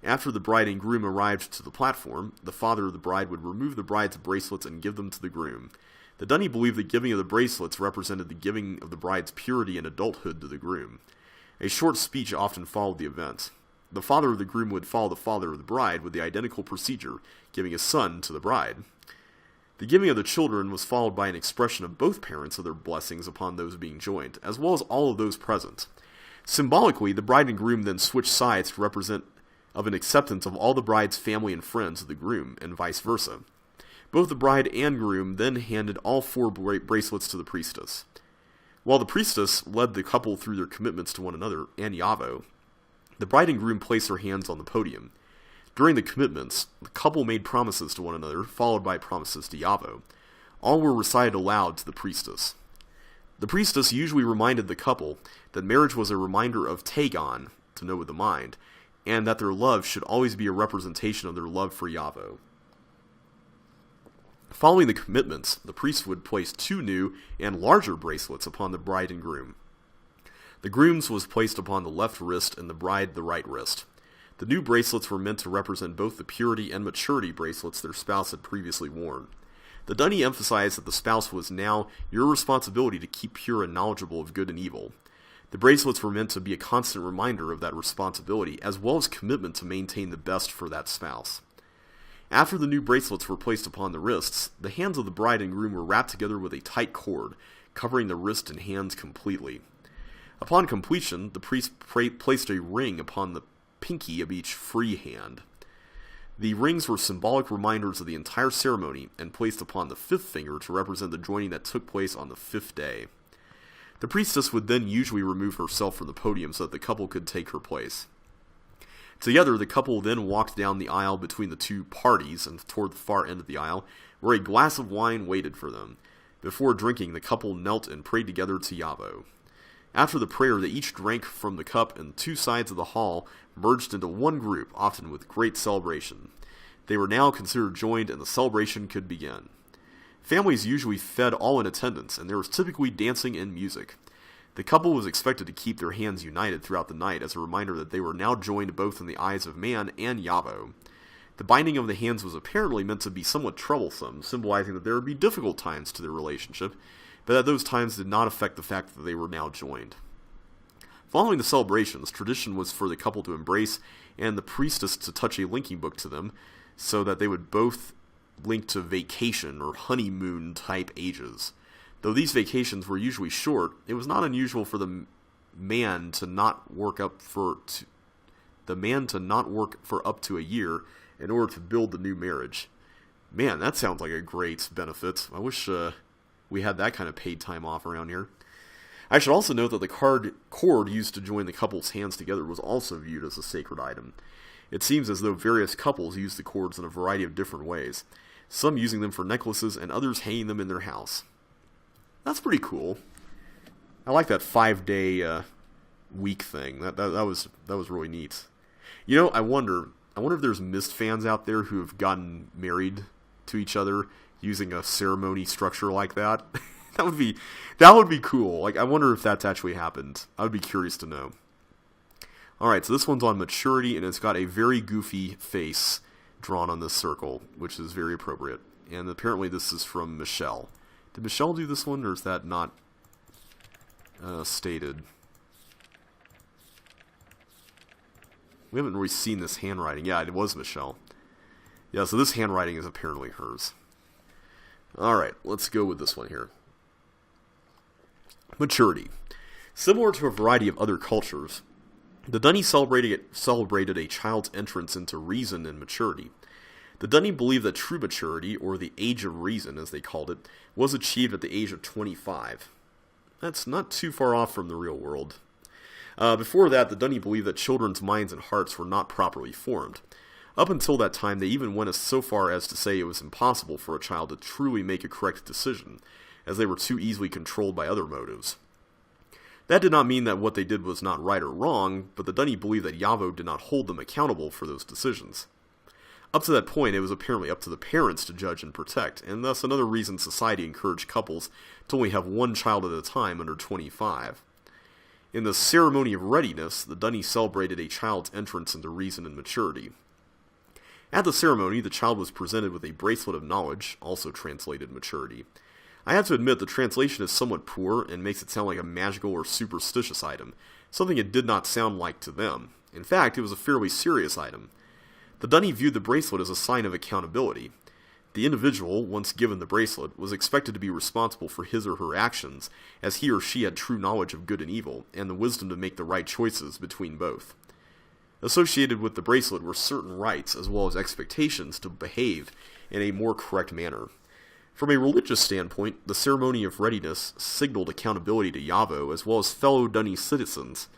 After the bride and groom arrived to the platform, the father of the bride would remove the bride's bracelets and give them to the groom. The Dunny believed the giving of the bracelets represented the giving of the bride's purity and adulthood to the groom. A short speech often followed the event. The father of the groom would follow the father of the bride with the identical procedure, giving his son to the bride. The giving of the children was followed by an expression of both parents of their blessings upon those being joined, as well as all of those present. Symbolically, the bride and groom then switched sides to represent of an acceptance of all the bride's family and friends of the groom, and vice versa. Both the bride and groom then handed all 4 bracelets to the priestess. While the priestess led the couple through their commitments to one another and Yavo, the bride and groom placed their hands on the podium. During the commitments, the couple made promises to one another, followed by promises to Yavo. All were recited aloud to the priestess. The priestess usually reminded the couple that marriage was a reminder of Tagon, to know with the mind, and that their love should always be a representation of their love for Yavo. Following the commitments, the priest would place 2 new and larger bracelets upon the bride and groom. The groom's was placed upon the left wrist and the bride the right wrist. The new bracelets were meant to represent both the purity and maturity bracelets their spouse had previously worn. The Dunny emphasized that the spouse was now your responsibility to keep pure and knowledgeable of good and evil. The bracelets were meant to be a constant reminder of that responsibility, as well as commitment to maintain the best for that spouse. After the new bracelets were placed upon the wrists, the hands of the bride and groom were wrapped together with a tight cord, covering the wrist and hands completely. Upon completion, the priest placed a ring upon the pinky of each free hand. The rings were symbolic reminders of the entire ceremony and placed upon the fifth finger to represent the joining that took place on the fifth day. The priestess would then usually remove herself from the podium so that the couple could take her place. Together, the couple then walked down the aisle between the two parties and toward the far end of the aisle, where a glass of wine waited for them. Before drinking, the couple knelt and prayed together to Yahweh. After the prayer, they each drank from the cup, and two sides of the hall merged into one group, often with great celebration. They were now considered joined, and the celebration could begin. Families usually fed all in attendance, and there was typically dancing and music. The couple was expected to keep their hands united throughout the night as a reminder that they were now joined both in the eyes of man and Yahweh. The binding of the hands was apparently meant to be somewhat troublesome, symbolizing that there would be difficult times to their relationship, but that those times did not affect the fact that they were now joined. Following the celebrations, tradition was for the couple to embrace and the priestess to touch a linking book to them so that they would both link to vacation or honeymoon type ages. Though these vacations were usually short, it was not unusual for the man to not work for up to a year in order to build the new marriage. Man, that sounds like a great benefit. I wish we had that kind of paid time off around here. I should also note that the cord used to join the couple's hands together was also viewed as a sacred item. It seems as though various couples used the cords in a variety of different ways, some using them for necklaces and others hanging them in their house. That's pretty cool. I like that 5-day week thing. That was really neat. You know, I wonder if there's Myst fans out there who have gotten married to each other using a ceremony structure like that. that would be cool. Like, I wonder if that's actually happened. I would be curious to know. Alright, so this one's on maturity, and it's got a very goofy face drawn on this circle, which is very appropriate. And apparently this is from Michelle. Did Michelle do this one, or is that not stated? We haven't really seen this handwriting. Yeah, it was Michelle. Yeah, so this handwriting is apparently hers. Alright, let's go with this one here. Maturity. Similar to a variety of other cultures, the Dunny celebrated a child's entrance into reason and maturity. The Dunny believed that true maturity, or the age of reason as they called it, was achieved at the age of 25. That's not too far off from the real world. Before that, the Dunny believed that children's minds and hearts were not properly formed. Up until that time, they even went so far as to say it was impossible for a child to truly make a correct decision, as they were too easily controlled by other motives. That did not mean that what they did was not right or wrong, but the Dunny believed that Yahweh did not hold them accountable for those decisions. Up to that point, it was apparently up to the parents to judge and protect, and thus another reason society encouraged couples to only have one child at a time under 25. In the ceremony of readiness, the Dunny celebrated a child's entrance into reason and maturity. At the ceremony, the child was presented with a bracelet of knowledge, also translated maturity. I have to admit the translation is somewhat poor and makes it sound like a magical or superstitious item, something it did not sound like to them. In fact, it was a fairly serious item. The Dunny viewed the bracelet as a sign of accountability. The individual, once given the bracelet, was expected to be responsible for his or her actions, as he or she had true knowledge of good and evil, and the wisdom to make the right choices between both. Associated with the bracelet were certain rights, as well as expectations to behave in a more correct manner. From a religious standpoint, the ceremony of readiness signaled accountability to Yahweh, as well as fellow Dunny citizens.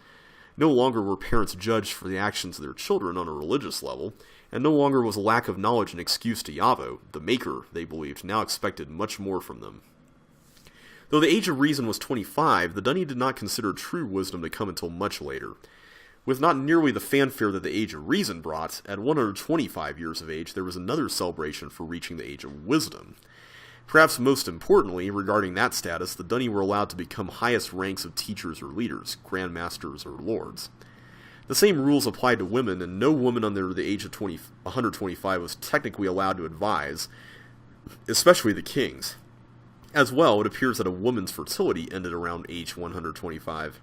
No longer were parents judged for the actions of their children on a religious level, and no longer was a lack of knowledge an excuse to Yahweh, the Maker, they believed, now expected much more from them. Though the age of reason was 25, the Dunny did not consider true wisdom to come until much later. With not nearly the fanfare that the age of reason brought, at 125 years of age there was another celebration for reaching the age of wisdom. Perhaps most importantly, regarding that status, the Dunny were allowed to become highest ranks of teachers or leaders, grandmasters or lords. The same rules applied to women, and no woman under the age of 125 was technically allowed to advise, especially the kings. As well, it appears that a woman's fertility ended around age 125.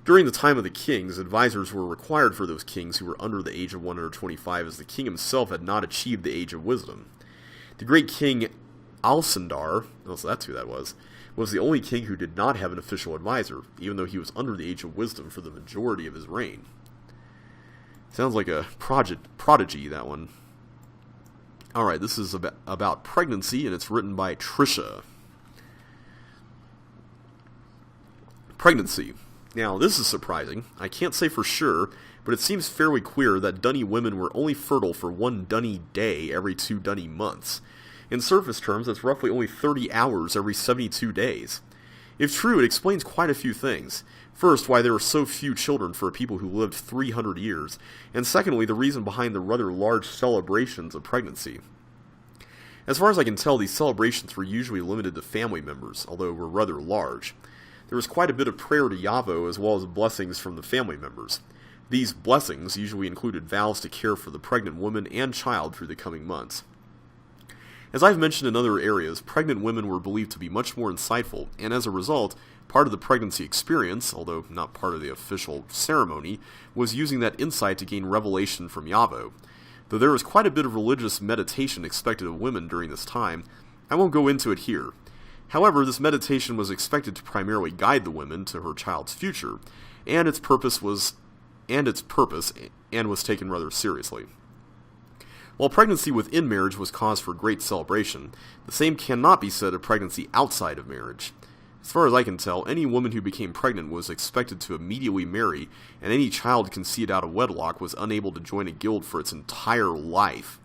During the time of the kings, advisors were required for those kings who were under the age of 125, as the king himself had not achieved the age of wisdom. The great king Alcindar, oh, so that's who that was the only king who did not have an official advisor, even though he was under the age of wisdom for the majority of his reign. Sounds like a prodigy, that one. Alright, this is about pregnancy, and it's written by Trisha. Pregnancy. Now, this is surprising. I can't say for sure, but it seems fairly clear that Dunny women were only fertile for 1 Dunny day every 2 Dunny months. In surface terms, that's roughly only 30 hours every 72 days. If true, it explains quite a few things. First, why there were so few children for people who lived 300 years, and secondly, the reason behind the rather large celebrations of pregnancy. As far as I can tell, these celebrations were usually limited to family members, although were rather large. There was quite a bit of prayer to Yavo, as well as blessings from the family members. These blessings usually included vows to care for the pregnant woman and child through the coming months. As I've mentioned in other areas, pregnant women were believed to be much more insightful, and as a result, part of the pregnancy experience, although not part of the official ceremony, was using that insight to gain revelation from Yavo. Though there was quite a bit of religious meditation expected of women during this time, I won't go into it here. However, this meditation was expected to primarily guide the woman to her child's future, and its purpose was taken rather seriously. While pregnancy within marriage was cause for great celebration, the same cannot be said of pregnancy outside of marriage. As far as I can tell, any woman who became pregnant was expected to immediately marry, and any child conceived out of wedlock was unable to join a guild for its entire life.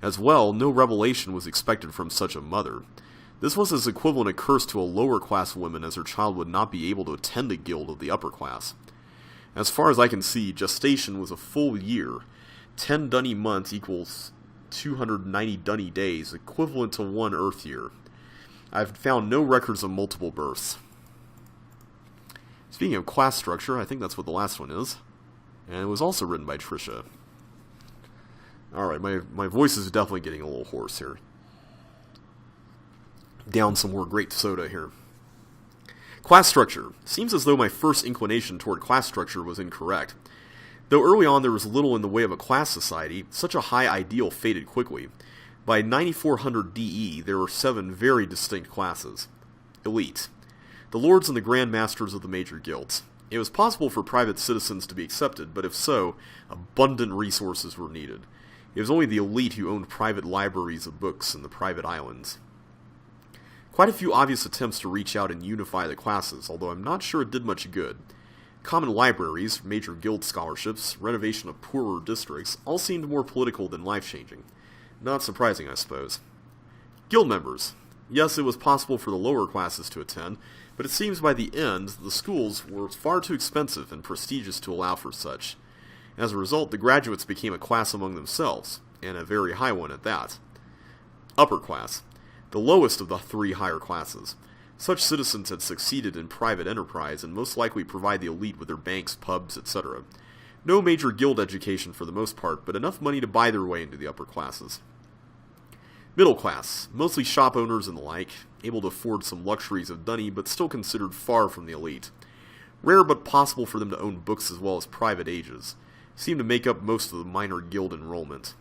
As well, no revelation was expected from such a mother. This was as equivalent a curse to a lower class woman, as her child would not be able to attend a guild of the upper class. As far as I can see, gestation was a full year. 10 Dunny months equals 290 Dunny days, equivalent to 1 Earth year. I've found no records of multiple births. Speaking of class structure, I think that's what the last one is. And it was also written by Trisha. Alright, my voice is definitely getting a little hoarse here. Down some more grape soda here. Class structure. Seems as though my first inclination toward class structure was incorrect. Though early on there was little in the way of a class society, such a high ideal faded quickly. By 9400 DE, there were 7 very distinct classes. Elite. The lords and the grand masters of the major guilds. It was possible for private citizens to be accepted, but if so, abundant resources were needed. It was only the elite who owned private libraries of books in the private islands. Quite a few obvious attempts to reach out and unify the classes, although I'm not sure it did much good. Common libraries, major guild scholarships, renovation of poorer districts, all seemed more political than life-changing. Not surprising, I suppose. Guild members. Yes, it was possible for the lower classes to attend, but it seems by the end, the schools were far too expensive and prestigious to allow for such. As a result, the graduates became a class among themselves, and a very high one at that. Upper class. The lowest of the 3 higher classes. Such citizens had succeeded in private enterprise and most likely provide the elite with their banks, pubs, etc. No major guild education for the most part, but enough money to buy their way into the upper classes. Middle class, mostly shop owners and the like, able to afford some luxuries of Dunny, but still considered far from the elite. Rare but possible for them to own books as well as private ages. Seem to make up most of the minor guild enrollment.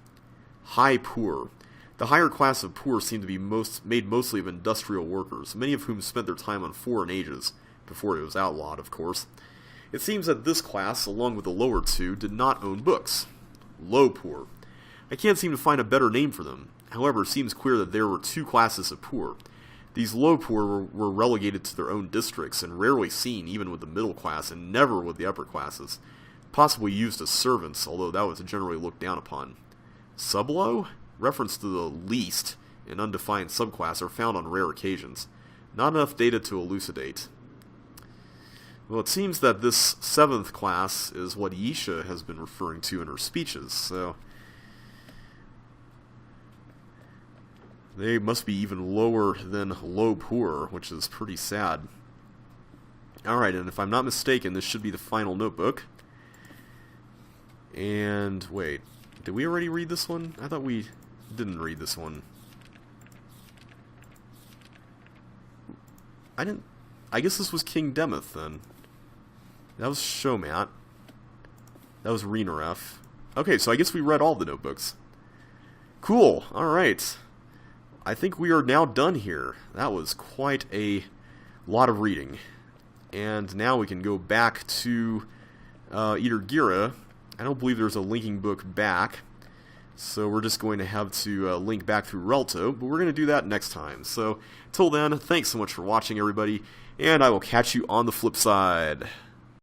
High poor. The higher class of poor seem to be made mostly of industrial workers, many of whom spent their time on foreign ages, before it was outlawed, of course. It seems that this class, along with the lower 2, did not own books. Low poor. I can't seem to find a better name for them. However, it seems clear that there were 2 classes of poor. These low poor were relegated to their own districts and rarely seen even with the middle class and never with the upper classes. Possibly used as servants, although that was generally looked down upon. Sublow? Reference to the least and undefined subclass are found on rare occasions. Not enough data to elucidate. Well, it seems that this 7th class is what Yisha has been referring to in her speeches, so they must be even lower than low poor, which is pretty sad. Alright, and if I'm not mistaken, this should be the final notebook. And, wait, did we already read this one? I thought we didn't read this one. I guess this was King Demeth, then. That was Shomat. That was Reenaref. Okay, so I guess we read all the notebooks. Cool. Alright. I think we are now done here. That was quite a lot of reading. And now we can go back to Ae'gura. I don't believe there's a linking book back. So we're just going to have to link back through Relto, but we're going to do that next time. So, till then, thanks so much for watching, everybody, and I will catch you on the flip side.